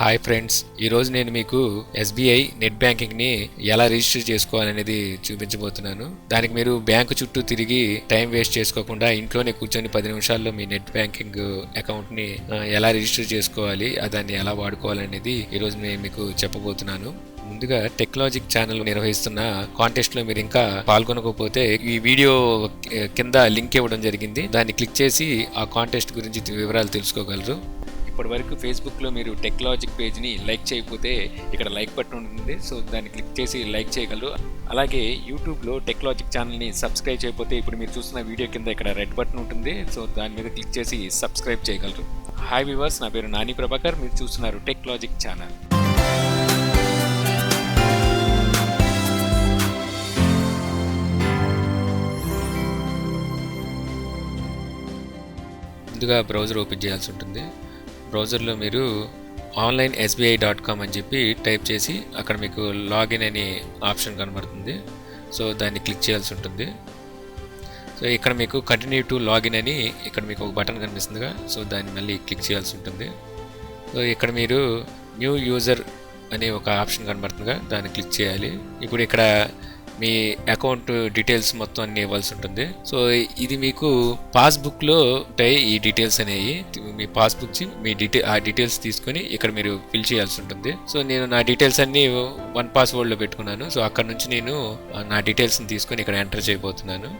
Hi friends, ఈరోజు నేను మీకు ఎస్బీఐ నెట్ బ్యాంకింగ్ని ఎలా రిజిస్టర్ చేసుకోవాలనేది చూపించబోతున్నాను. దానికి మీరు బ్యాంకు చుట్టూ తిరిగి టైం వేస్ట్ చేసుకోకుండా ఇంట్లోనే కూర్చొని 10 నిమిషాల్లో మీ నెట్ బ్యాంకింగ్ అకౌంట్ని ఎలా రిజిస్టర్ చేసుకోవాలి, దాన్ని ఎలా వాడుకోవాలనేది ఈరోజు నేను మీకు చెప్పబోతున్నాను. ముందుగా టెక్నాలజిక్ ఛానల్ నిర్వహిస్తున్న కాంటెస్ట్ లో మీరు ఇంకా పాల్గొనకపోతే ఈ వీడియో కింద లింక్ ఇవ్వడం జరిగింది. దాన్ని క్లిక్ చేసి ఆ కాంటెస్ట్ గురించి వివరాలు తెలుసుకోగలరు. ఇప్పటి వరకు ఫేస్బుక్లో మీరు టెక్నాలజిక్ పేజ్ని లైక్ చేయకపోతే ఇక్కడ లైక్ బటన్ ఉంటుంది, సో దాన్ని క్లిక్ చేసి లైక్ చేయగలరు. అలాగే యూట్యూబ్లో టెక్నాలజిక్ ఛానల్ని సబ్స్క్రైబ్ చేయకపోతే ఇప్పుడు మీరు చూస్తున్న వీడియో కింద ఇక్కడ రెడ్ బటన్ ఉంటుంది, సో దాని మీద క్లిక్ చేసి సబ్స్క్రైబ్ చేయగలరు. హాయ్ వ్యూవర్స్, నా పేరు నాని ప్రభాకర్, మీరు చూస్తున్నారు టెక్నాలజిక్ ఛానల్. ముందుగా బ్రౌజర్ ఓపెన్ చేయాల్సి ఉంటుంది. బ్రౌజర్లో మీరు onlinesbi.com అని చెప్పి టైప్ చేసి అక్కడ మీకు లాగిన్ అనే ఆప్షన్ కనబడుతుంది, సో దాన్ని క్లిక్ చేయాల్సి ఉంటుంది. సో ఇక్కడ మీకు కంటిన్యూ టు లాగిన్ అని ఇక్కడ మీకు ఒక బటన్ కనిపిస్తుందిగా, సో దాన్ని మళ్ళీ క్లిక్ చేయాల్సి ఉంటుంది. సో ఇక్కడ మీరు న్యూ యూజర్ అనే ఒక ఆప్షన్ కనబడుతుందిగా, దాన్ని క్లిక్ చేయాలి. ఇప్పుడు ఇక్కడ మీ అకౌంట్ డీటెయిల్స్ మొత్తం అన్ని ఇవ్వాల్సి ఉంటుంది. సో ఇది మీకు పాస్బుక్లో ఉంటాయి ఈ డీటెయిల్స్ అనేవి. మీ పాస్బుక్ మీ ఆ డీటెయిల్స్ తీసుకొని ఇక్కడ మీరు ఫిల్ చేయాల్సి ఉంటుంది. సో నేను నా డీటెయిల్స్ అన్ని వన్ పాస్వర్డ్లో పెట్టుకున్నాను. సో అక్కడ నుంచి నేను నా డీటెయిల్స్ని తీసుకొని ఇక్కడ ఎంటర్ చేయబోతున్నాను.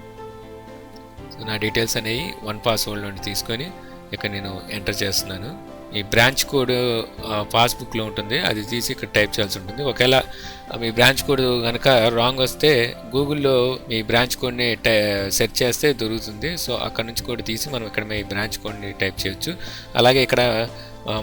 సో నా డీటెయిల్స్ అనేవి వన్ పాస్వర్డ్లో తీసుకొని ఇక్కడ నేను ఎంటర్ చేస్తున్నాను. ఈ బ్రాంచ్ కోడ్ పాస్బుక్లో ఉంటుంది, అది తీసి ఇక్కడ టైప్ చేయాల్సి ఉంటుంది. ఒకవేళ మీ బ్రాంచ్ కోడ్ కనుక రాంగ్ వస్తే గూగుల్లో మీ బ్రాంచ్ కోడ్ని సెర్చ్ చేస్తే దొరుకుతుంది. సో అక్కడ నుంచి కూడా తీసి మనం ఇక్కడ మీ బ్రాంచ్ కోడ్ని టైప్ చేయొచ్చు. అలాగే ఇక్కడ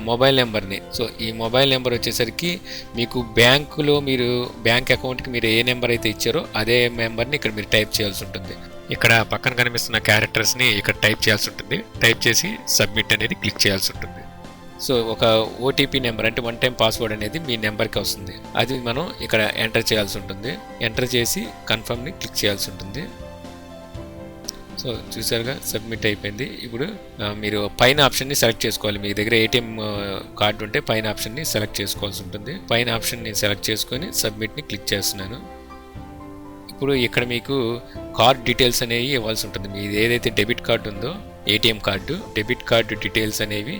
మొబైల్ నెంబర్ని, సో ఈ మొబైల్ నెంబర్ వచ్చేసరికి మీకు బ్యాంకులో మీరు బ్యాంక్ అకౌంట్కి మీరు ఏ నెంబర్ అయితే ఇచ్చారో అదే నెంబర్ని ఇక్కడ మీరు టైప్ చేయాల్సి ఉంటుంది. ఇక్కడ పక్కన కనిపిస్తున్న క్యారెక్టర్స్ని ఇక్కడ టైప్ చేయాల్సి ఉంటుంది. టైప్ చేసి సబ్మిట్ అనేది క్లిక్ చేయాల్సి ఉంటుంది. సో ఒక ఓటీపీ నెంబర్ అంటే వన్ టైం పాస్వర్డ్ అనేది మీ నెంబర్కి వస్తుంది, అది మనం ఇక్కడ ఎంటర్ చేయాల్సి ఉంటుంది. ఎంటర్ చేసి కన్ఫర్మ్ని క్లిక్ చేయాల్సి ఉంటుంది. సో చూసారుగా, సబ్మిట్ అయిపోయింది. ఇప్పుడు మీరు పైన ఆప్షన్ని సెలెక్ట్ చేసుకోవాలి. మీ దగ్గర ఏటీఎం కార్డు ఉంటే పైన ఆప్షన్ని సెలెక్ట్ చేసుకోవాల్సి ఉంటుంది. పైన ఆప్షన్ని సెలెక్ట్ చేసుకొని సబ్మిట్ని క్లిక్ చేస్తున్నాను. ఇప్పుడు ఇక్కడ మీకు కార్డ్ డీటెయిల్స్ అనేవి ఇవ్వాల్సి ఉంటుంది. మీది ఏదైతే డెబిట్ కార్డు ఉందో ATM card, debit card details అనేవి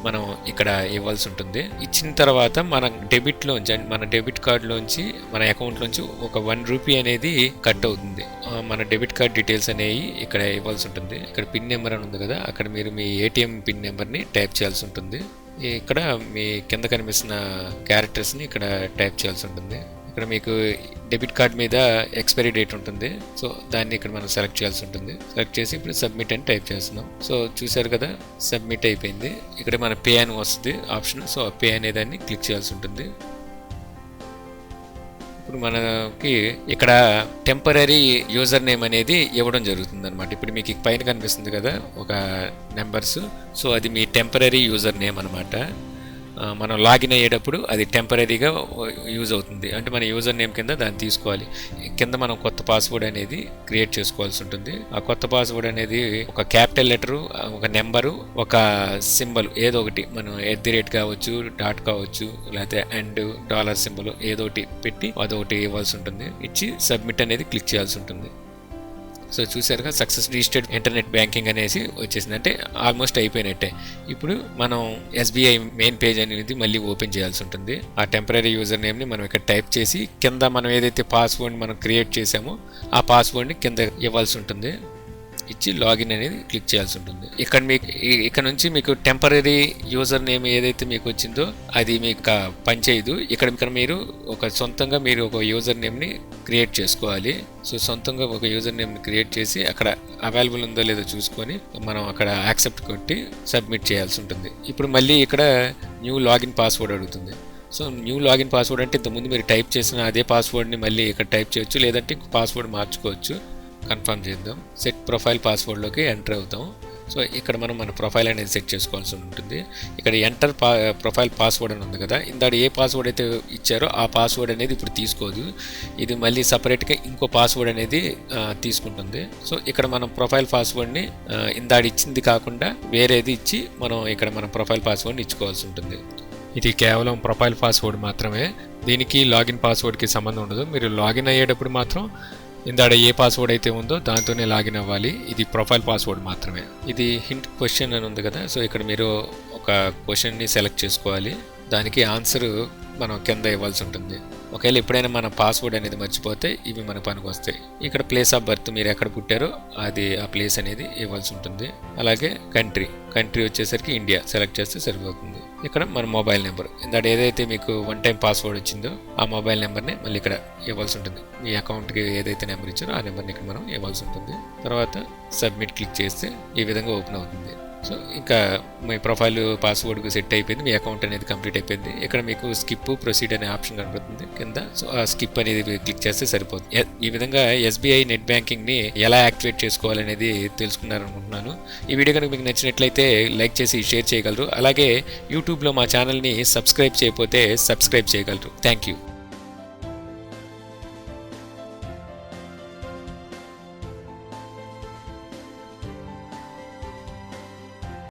మనం ఇక్కడ ఇవ్వాల్సి ఉంటుంది. ఇచ్చిన తర్వాత మన డెబిట్ కార్డులోంచి మన అకౌంట్లోంచి ఒక ₹1 అనేది కట్ అవుతుంది. మన డెబిట్ కార్డ్ డీటెయిల్స్ అనేవి ఇక్కడ ఇవ్వాల్సి ఉంటుంది. ఇక్కడ పిన్ నెంబర్ అని ఉంది కదా, అక్కడ మీరు మీ ఏటీఎం పిన్ నెంబర్ని టైప్ చేయాల్సి ఉంటుంది. ఇక్కడ మీ కింద కనిపిస్తున్న క్యారెక్టర్స్ని ఇక్కడ టైప్ చేయాల్సి ఉంటుంది. ఇక్కడ మీకు డెబిట్ కార్డ్ మీద ఎక్స్పైరీ డేట్ ఉంటుంది, సో దాన్ని ఇక్కడ మనం సెలెక్ట్ చేయాల్సి ఉంటుంది. సెలెక్ట్ చేసి ఇప్పుడు సబ్మిట్ అని టైప్ చేస్తున్నాం. సో చూసారు కదా, సబ్మిట్ అయిపోయింది. ఇక్కడ మన పే అని వస్తుంది ఆప్షన్, సో పే అనే దాన్ని క్లిక్ చేయాల్సి ఉంటుంది. ఇప్పుడు మనకి ఇక్కడ టెంపరరీ యూజర్ నేమ్ అనేది ఇవ్వడం జరుగుతుంది అనమాట. ఇప్పుడు మీకు పైన కనిపిస్తుంది కదా ఒక నెంబర్స్, సో అది మీ టెంపరరీ యూజర్ నేమ్ అనమాట. మనం లాగిన్ అయ్యేటప్పుడు అది టెంపరీగా యూజ్ అవుతుంది, అంటే మన యూజర్ నేమ్ కింద దాన్ని తీసుకోవాలి. కింద మనం కొత్త పాస్వర్డ్ అనేది క్రియేట్ చేసుకోవాల్సి ఉంటుంది. ఆ కొత్త పాస్వర్డ్ అనేది ఒక క్యాపిటల్ లెటరు, ఒక నెంబరు, ఒక సింబల్ ఏదో ఒకటి, మనం @ కావచ్చు, డాట్ కావచ్చు, లేకపోతే అండ్ $సింబల్ ఏదో ఒకటి పెట్టి అదొకటి ఇవ్వాల్సి ఉంటుంది. ఇచ్చి సబ్మిట్ అనేది క్లిక్ చేయాల్సి ఉంటుంది. సో చూసారుగా, సక్సెస్ రిజిస్టర్డ్ ఇంటర్నెట్ బ్యాంకింగ్ అనేసి వచ్చేసింది, అంటే ఆల్మోస్ట్ అయిపోయినట్టే. ఇప్పుడు మనం ఎస్బీఐ మెయిన్ పేజ్ అనేది మళ్ళీ ఓపెన్ చేయాల్సి ఉంటుంది. ఆ టెంపరీ యూజర్ నేమ్ని మనం ఇక్కడ టైప్ చేసి కింద మనం ఏదైతే పాస్వర్డ్ మనం క్రియేట్ చేసామో ఆ పాస్వర్డ్ని కింద ఇవ్వాల్సి ఉంటుంది. ఇచ్చి లాగిన్ అనేది క్లిక్ చేయాల్సి ఉంటుంది. ఇక్కడ నుంచి మీకు టెంపరీ యూజర్ నేమ్ ఏదైతే మీకు వచ్చిందో అది మీకు పనిచేయదు. ఇక్కడ మీరు సొంతంగా మీరు ఒక యూజర్ నేమ్ని క్రియేట్ చేసుకోవాలి. సో సొంతంగా ఒక యూజర్ నేమ్ని క్రియేట్ చేసి అక్కడ అవైలబుల్ ఉందో లేదో చూసుకొని మనం అక్కడ యాక్సెప్ట్ కొట్టి సబ్మిట్ చేయాల్సి ఉంటుంది. ఇప్పుడు మళ్ళీ ఇక్కడ న్యూ లాగిన్ పాస్వర్డ్ అడుగుతుంది. సో న్యూ లాగిన్ పాస్వర్డ్ అంటే ఇంతకుముందు మీరు టైప్ చేసిన అదే పాస్వర్డ్ని మళ్ళీ ఇక్కడ టైప్ చేయొచ్చు, లేదంటే పాస్వర్డ్ మార్చుకోవచ్చు. కన్ఫర్మ్ చేద్దాం. సెట్ ప్రొఫైల్ పాస్వర్డ్లోకి ఎంటర్ అవుతాం. సో ఇక్కడ మనం మన ప్రొఫైల్ అనేది సెట్ చేసుకోవాల్సి ఉంటుంది. ఇక్కడ ఎంటర్ ప్రొఫైల్ పాస్వర్డ్ అని ఉంది కదా, ఇందాక ఏ పాస్వర్డ్ అయితే ఇచ్చారో ఆ పాస్వర్డ్ అనేది ఇప్పుడు తీసుకోదు, ఇది మళ్ళీ సపరేట్గా ఇంకో పాస్వర్డ్ అనేది తీసుకుంటుంది. సో ఇక్కడ మనం ప్రొఫైల్ పాస్వర్డ్ని ఇందాక ఇచ్చింది కాకుండా వేరేది ఇచ్చి మనం ఇక్కడ మన ప్రొఫైల్ పాస్వర్డ్ని ఇచ్చుకోవాల్సి ఉంటుంది. ఇది కేవలం ప్రొఫైల్ పాస్వర్డ్ మాత్రమే. దీనికి లాగిన్ పాస్వర్డ్కి సంబంధం ఉండదు. మీరు లాగిన్ అయ్యేటప్పుడు మాత్రం ఇందాడ ఏ పాస్వర్డ్ అయితే ఉందో దాంతోనే లాగిన్ అవ్వాలి. ఇది ప్రొఫైల్ పాస్వర్డ్ మాత్రమే. ఇది హింట్ క్వశ్చన్ అని ఉంది కదా, సో ఇక్కడ మీరు ఒక క్వశ్చన్ని సెలెక్ట్ చేసుకోవాలి. దానికి ఆన్సర్ మనం కింద ఇవ్వాల్సి ఉంటుంది. ఒకవేళ ఎప్పుడైనా మన పాస్వర్డ్ అనేది మర్చిపోతే ఇవి మన పనికి వస్తాయి. ఇక్కడ ప్లేస్ ఆఫ్ బర్త్ మీరు ఎక్కడ పుట్టారో అది ఆ ప్లేస్ అనేది ఇవ్వాల్సి ఉంటుంది. అలాగే కంట్రీ వచ్చేసరికి ఇండియా సెలెక్ట్ చేస్తే సరిపోతుంది. ఇక్కడ మన మొబైల్ నెంబర్ ఇందాక ఏదైతే మీకు వన్ టైం పాస్వర్డ్ వచ్చిందో ఆ మొబైల్ నెంబర్ని మళ్ళీ ఇక్కడ ఇవ్వాల్సి ఉంటుంది. మీ అకౌంట్కి ఏదైతే నెంబర్ ఇచ్చారో ఆ నెంబర్ని ఇక్కడ మనం ఇవ్వాల్సి ఉంటుంది. తర్వాత సబ్మిట్ క్లిక్ చేస్తే ఈ విధంగా ఓపెన్ అవుతుంది. సో ఇంకా మీ ప్రొఫైల్ పాస్వర్డ్కి సెట్ అయిపోయింది, మీ అకౌంట్ అనేది కంప్లీట్ అయిపోయింది. ఇక్కడ మీకు స్కిప్ ప్రొసీడ్ అనే ఆప్షన్ కనబడుతుంది కింద. సో ఆ స్కిప్ అనేది క్లిక్ చేస్తే సరిపోతుంది. ఈ విధంగా ఎస్బీఐ నెట్ బ్యాంకింగ్ని ఎలా యాక్టివేట్ చేసుకోవాలనేది తెలుసుకున్నారనుకుంటున్నాను. ఈ వీడియో కనుక మీకు నచ్చినట్లయితే లైక్ చేసి షేర్ చేయగలరు. అలాగే యూట్యూబ్లో మా ఛానల్ని సబ్స్క్రైబ్ చేయకపోతే సబ్స్క్రైబ్ చేయగలరు. Thank you.